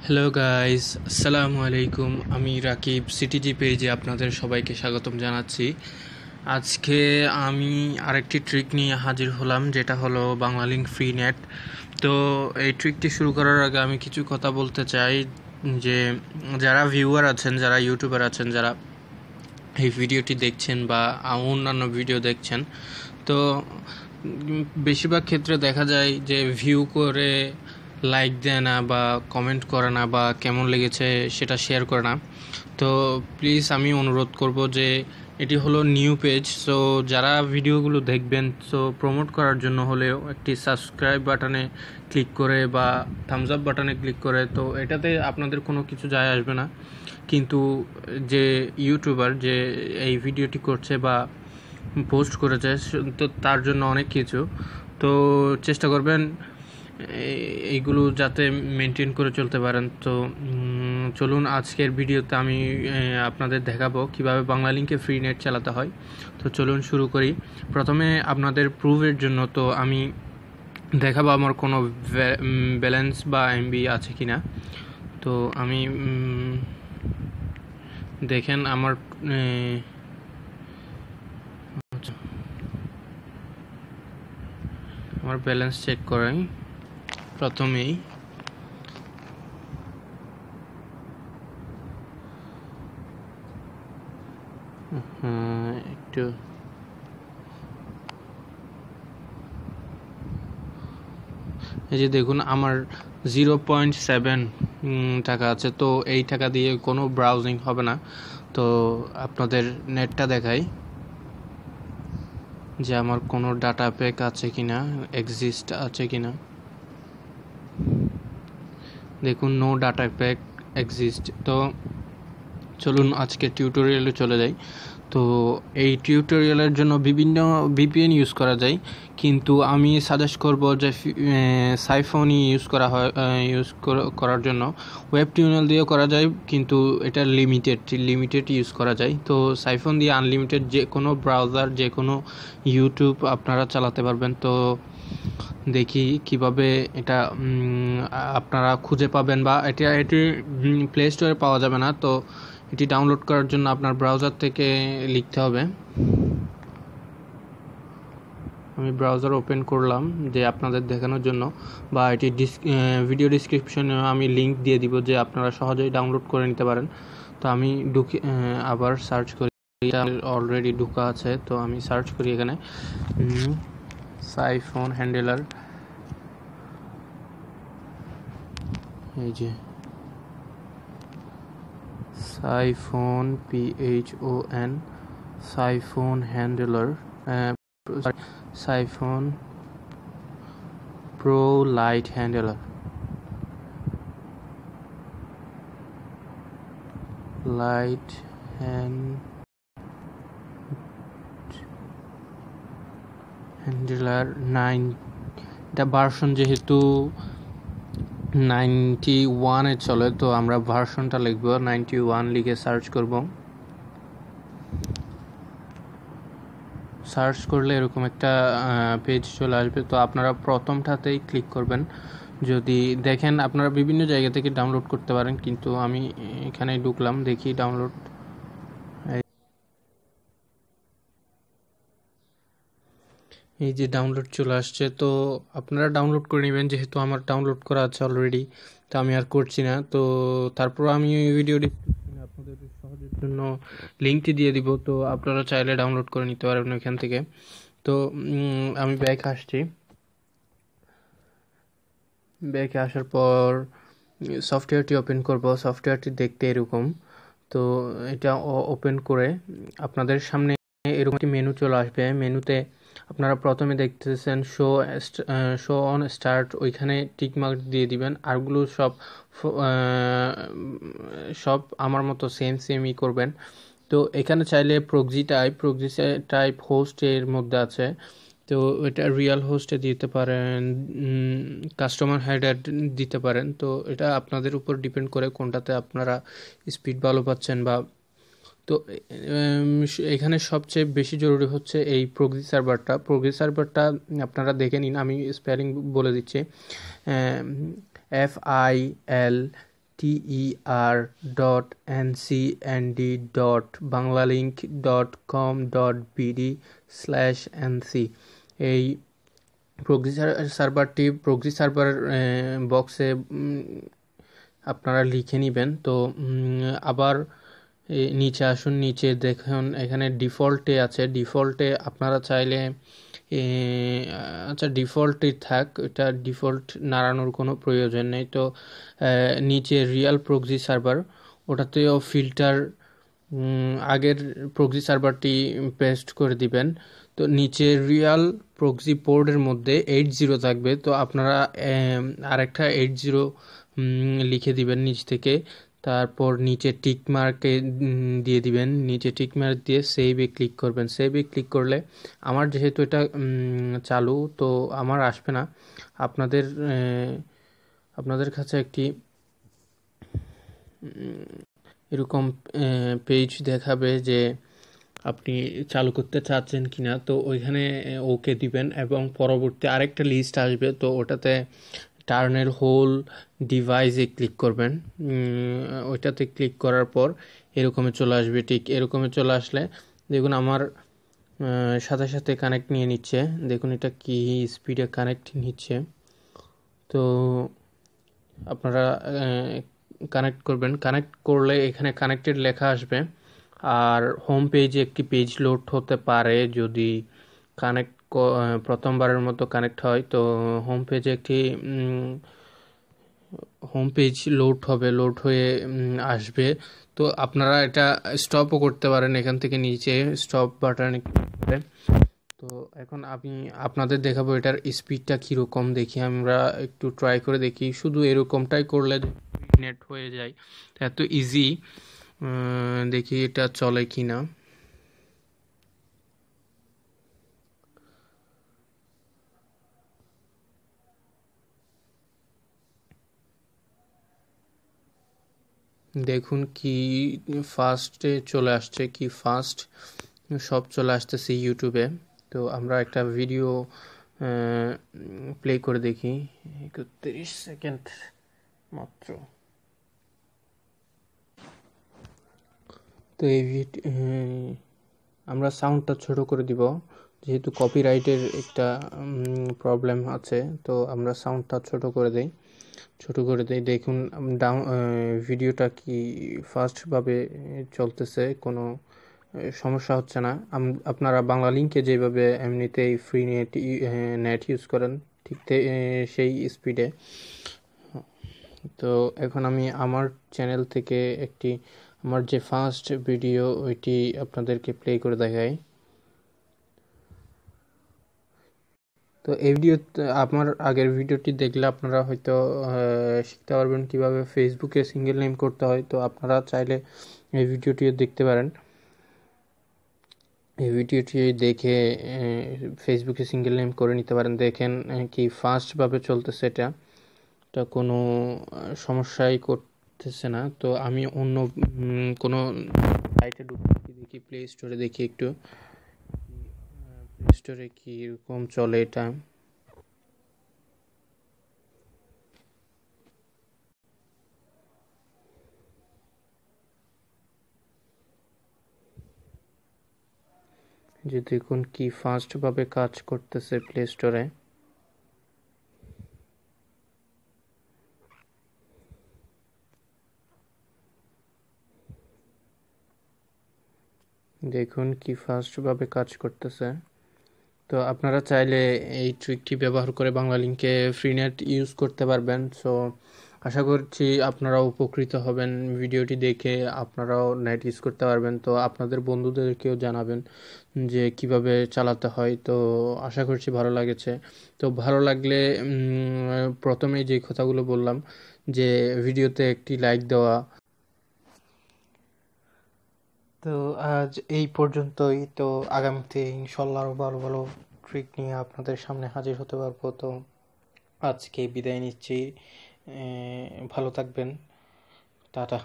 Hello guys, আসসালামু আলাইকুম। আমি রাকিব সিটিজি পেজে আপনাদের সবাইকে স্বাগতম জানাচ্ছি। আজকে আমি আরেকটি ট্রিক নিয়ে হাজির হলাম, যেটা হলো বাংলালিংক ফ্রি নেট। তো এই ট্রিকটি শুরু করার আগে আমি কিছু কথা বলতে চাই যে যারা ভিউয়ার আছেন, যারা ইউটিউবার আছেন, যারা এই ভিডিওটি দেখছেন বা অন্যান্য ভিডিও দেখছেন, তো বেশিরভাগ ক্ষেত্রে দেখা যায় যে ভিউ করে লাইক দেয় না বা কমেন্ট করে না বা কেমন লেগেছে সেটা শেয়ার করে না। তো প্লিজ আমি অনুরোধ করব যে এটি হলো নিউ পেজ, সো যারা ভিডিওগুলো দেখবেন, সো প্রমোট করার জন্য হলেও একটি সাবস্ক্রাইব বাটনে ক্লিক করে বা থামস আপ বাটনে ক্লিক করে, তো এটাতে আপনাদের কোনো কিছু যায় আসবে না, কিন্তু যে ইউটিউবার যে এই ভিডিওটি করছে বা পোস্ট করেছে তো তার জন্য অনেক কিছু। তো চেষ্টা করবেন এইগুলো যাতে মেনটেন করে চলতে পারেন। তো চলুন আজকের ভিডিওতে আমি আপনাদের দেখাবো কিভাবে বাংলালিংকে ফ্রি নেট চালাতে হয়। তো চলুন শুরু করি। প্রথমে আপনাদের প্রুফের জন্য তো আমি দেখাবো আমার কোনো ব্যালেন্স বা এমবি আছে কিনা। তো আমি দেখেন আমার ব্যালেন্স চেক করাই প্রথমেই। একটু এই যে দেখুন আমার 0.7 টাকা আছে। তো এই টাকা দিয়ে কোনো ব্রাউজিং হবে না। তো আপনাদের নেটটা দেখাই যে আমার কোনো ডাটা প্যাক আছে কিনা, এক্সিস্ট আছে কিনা। দেখুন নো ডাটা প্যাক এক্সিস্ট। তো চলুন আজকে টিউটোরিয়ালে চলে যাই। তো এই টিউটোরিয়ালের জন্য বিভিন্ন ভিপিএন ইউজ করা যায়, কিন্তু আমি সাজেস্ট করব যে সাইফোনই ইউজ করার জন্য। ওয়েব টিউনেল দিয়েও করা যায়, কিন্তু এটা লিমিটেড ইউজ করা যায়। তো সাইফোন দিয়ে আনলিমিটেড যে কোনো ব্রাউজার, যে কোনো ইউটিউব আপনারা চালাতে পারবেন। তো দেখি কিভাবে এটা আপনারা খুঁজে পাবেন, বা এটি প্লে স্টোরে পাওয়া যাবে না। তো এটি ডাউনলোড করার জন্য আপনার ব্রাউজার থেকে লিখতে হবে। আমি ব্রাউজার ওপেন করলাম যে আপনাদের দেখানোর জন্য, বা এটি ভিডিও ডিসক্রিপশনে আমি লিংক দিয়ে দিব যে আপনারা সহজেই ডাউনলোড করে নিতে পারেন। তো আমি আবার সার্চ করি, অলরেডি ঢুকা আছে। তো আমি সার্চ করি এখানে সাইফোন হ্যান্ডেলার। এই যে siphon PHON siphon handler, siphon pro light handler, handler 9। এটা ভার্সন যেহেতু 91 চলে, তো আমরা ভার্সনটা লিখব 91, লিখে সার্চ করব। সার্চ করলে এরকম একটা পেজ চলে আসবে। তো আপনারা প্রথমটাতেই ক্লিক করবেন। যদি দেখেন আপনারা বিভিন্ন জায়গা থেকে ডাউনলোড করতে পারেন, কিন্তু আমি এখানে ঢুকলাম, দেখি ডাউনলোড। এই যে ডাউনলোড চলে আসছে। তো আপনারা ডাউনলোড করে নেবেন, যেহেতু আমার ডাউনলোড করা আছে অলরেডি, তো আমি আর করছি না। তো তারপর আমি এই ভিডিও ডিসক্রিপশনে আপনাদের সহজের জন্য লিঙ্কটি দিয়ে দিব, তো আপনারা চাইলে ডাউনলোড করে নিতে পারবেন ওইখান থেকে। তো আমি ব্যাক আসছি। ব্যাকে আসার পর সফটওয়্যারটি ওপেন করব। সফটওয়্যারটি দেখতে এরকম। তো এটা ওপেন করে আপনাদের সামনে এরকম একটি মেনু চলে আসবে। মেনুতে আপনারা প্রথমে দেখতেছেন শো অন স্টার্ট, ওইখানে টিকমার্ক দিয়ে দিবেন। আরগুলো সব আমার মতো সেমই করবেন। তো এখানে চাইলে প্রক্সি টাইপ হোস্টের মধ্যে আছে, তো এটা রিয়েল হোস্টে দিতে পারেন, কাস্টমার হেডার দিতে পারেন। তো এটা আপনাদের উপর ডিপেন্ড করে কোনটাতে আপনারা স্পিড ভালো পাচ্ছেন। বা তো এখানে সবচেয়ে বেশি জরুরি হচ্ছে এই প্রক্সি সার্ভারটা আপনারা দেখে নিন। আমি স্পেলিং বলে দিচ্ছি, ter.ncnd.banglalink.com.bd/nc এই প্রক্সি সার্ভারটি প্রক্সি সার্ভার বক্সে আপনারা লিখে নেবেন। তো আবার নিচে আসুন, নিচে দেখুন এখানে ডিফল্টে আছে। ডিফল্টে আপনারা চাইলে আচ্ছা ডিফল্টই থাক, এটা ডিফল্ট নাড়ানোর কোনো প্রয়োজন নেই। তো নিচে রিয়াল প্রক্সি সার্ভার, ওটাতেও ফিল্টার আগের প্রক্সি সার্ভারটি পেস্ট করে দিবেন। তো নিচে রিয়াল প্রক্সি পোর্টের মধ্যে 80 থাকবে, তো আপনারা আরেকটা 80 লিখে দিবেন নিচ থেকে। তারপর নিচে টিক মার্কে দিয়ে দিবেন, নিচে টিক মার্ক দিয়ে সেভে ক্লিক করবেন। সেভে ক্লিক করলে আমার যেহেতু এটা চালু, তো আমার আসবে না। আপনাদের কাছে একটি এরকম পেজ দেখাবে যে আপনি চালু করতে চাচ্ছেন কিনা, তো ওইখানে ওকে দিবেন এবং পরবর্তী আরেকটা লিস্ট আসবে, তো ওটাতে টার্নের হোল ডিভাইসে ক্লিক করবেন। ওইটাতে ক্লিক করার পর এরকমে চলে আসবে। ঠিক এরকমে চলে আসলে দেখুন আমার সাথে সাথে কানেক্ট নিয়ে নিচ্ছে। দেখুন এটা কি স্পিডে কানেক্ট নিচ্ছে। তো আপনারা কানেক্ট করবেন। কানেক্ট করলে এখানে কানেক্টেড লেখা আসবে, আর হোম পেজে একটি পেজ লোড হতে পারে যদি কানেক্ট প্রথমবারের মতো কানেক্ট হয়। তো হোম পেজে একটি হোম পেজ লোড হবে, লোড হয়ে আসবে। তো আপনারা এটা স্টপও করতে পারেন, এখান থেকে নিচে স্টপ বাটন। তো এখন আমি আপনাদের দেখাবো এটার স্পিডটা কীরকম, দেখি আমরা একটু ট্রাই করে দেখি। শুধু এরকমটাই করলে নেট হয়ে যায়, এত ইজি। দেখি এটা চলে কি না। দেখুন কি ফাস্টে চলে আসছে, কি ফাস্ট সব চলে আসতেছে ইউটিউবে। তো আমরা একটা ভিডিও প্লে করে দেখি, 31 সেকেন্ড মাত্র। তো এই আমরা সাউন্ডটা ছোট করে দিব, যেহেতু কপিরাইটের একটা প্রবলেম আছে। তো আমরা সাউন্ডটা ছোট করে দেই। দেখুন ভিডিওটা কি ফাস্টভাবে চলতেছে, কোনো সমস্যা হচ্ছে না। আপনারা বাংলা লিঙ্কে যেভাবে এমনিতেই ফ্রি নেট ইউজ করেন ঠিক সেই স্পিডে। তো এখন আমি আমার চ্যানেল থেকে আমার যে ফার্স্ট ভিডিও ওইটি আপনাদেরকে প্লে করে দেখাই। তো এই আমার আগের ভিডিওটি দেখলে আপনারা হয়তো শিখতে পারবেন কিভাবে ফেসবুকে সিঙ্গেল নেম করতে হয়। তো আপনারা চাইলে এই ভিডিওটিও দেখতে পারেন। এই ভিডিওটি দেখে ফেসবুকে সিঙ্গেল নেম করে নিতে পারেন। দেখেন কি ফাস্টভাবে চলতেছে, এটা কোনো সমস্যাই করতেছে না। তো আমি অন্য কোনো সাইটে দেখি, প্লে স্টোরে দেখি একটু প্লে স্টোরে কীরকম চলে এটা। যে দেখুন কি ফাস্টভাবে কাজ করতেছে প্লে স্টোরে। দেখুন কি ফাস্টভাবে কাজ করতেছে। তো আপনারা চাইলে এই ট্রিকটি ব্যবহার করে বাংলা লিঙ্কে ফ্রি নেট ইউজ করতে পারবেন। সো আশা করছি আপনারাও উপকৃত হবেন। ভিডিওটি দেখে আপনারাও নেট ইউজ করতে পারবেন। তো আপনাদের বন্ধুদেরকেও জানাবেন যে কিভাবে চালাতে হয়। তো আশা করছি ভালো লাগেছে। তো ভালো লাগলে প্রথমেই যে কথাগুলো বললাম, যে ভিডিওতে একটি লাইক দেওয়া। তো আজ এই পর্যন্তই। তো আগামীতে ইনশাল্লাহ আরও ভালো ভালো ট্রিক নিয়ে আপনাদের সামনে হাজির হতে পারবো। তো আজকে বিদায় নিচ্ছি, ভালো থাকবেন, টাটা।